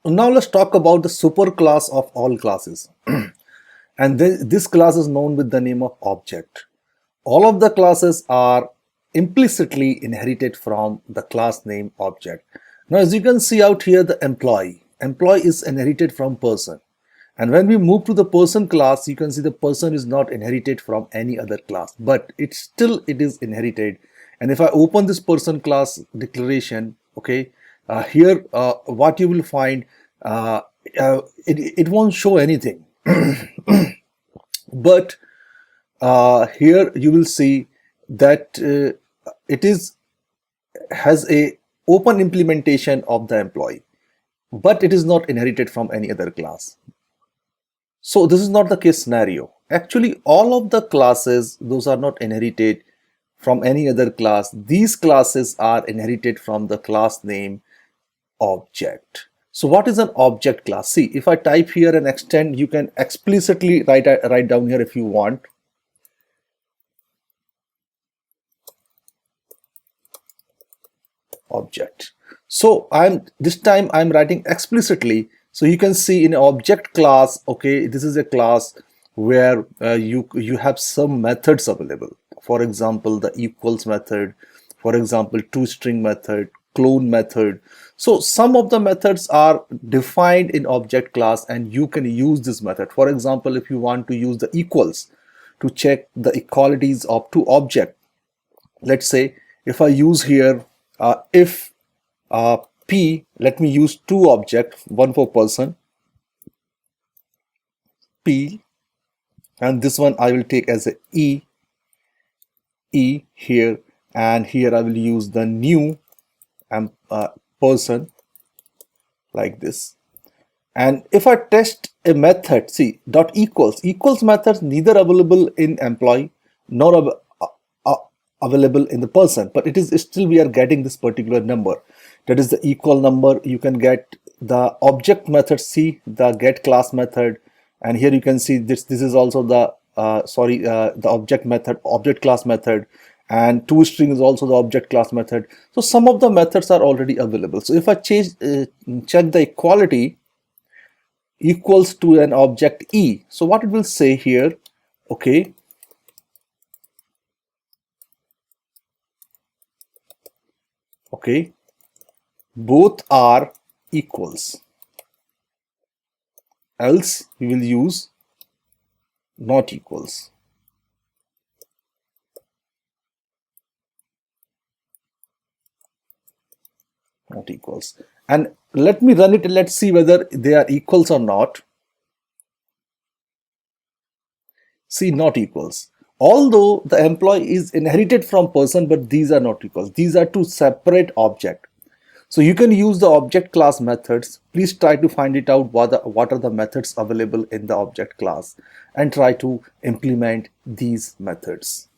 Now let's talk about the superclass of all classes. And this class is known with the name of object. All of the classes are implicitly inherited from the class name object. Now as you can see out here, the employee is inherited from person. And when we move to the person class, you can see the person is not inherited from any other class, but it is inherited. And if I open this person class declaration, okay, here what you will find, it won't show anything. But here you will see that it is has a open implementation of the employee, but it is not inherited from any other class. So this is not the case scenario. Actually, all of the classes, those are not inherited from any other class. These classes are inherited from the class name object. So what is an object class? See, if I type here and extend, you can explicitly write down here if you want. Object. So this time I'm writing explicitly. So you can see in object class, okay, this is a class where you have some methods available. For example, the equals method, for example, toString method, clone method. So some of the methods are defined in object class and you can use this method. For example, if you want to use the equals to check the equalities of two objects, let's say if I use here if P, let me use two objects, one for person, P, and this one I will take as a E here, and here I will use the new person like this. And if I test a method, see dot equals methods neither available in employee nor available in the person, but it is still we are getting this particular number, that is the equal number. You can get the object method, see the get class method, and here you can see this is also the the object class method, and toString is also the object class method. So some of the methods are already available. So if I check the equality equals to an object E, so what it will say here, okay, both are equals, else we will use not equals. Not equals. And let me run it and let's see whether they are equals or not. See, not equals. Although the employee is inherited from person, but these are not equals. These are two separate objects. So you can use the object class methods. Please try to find it out what are the methods available in the object class and try to implement these methods.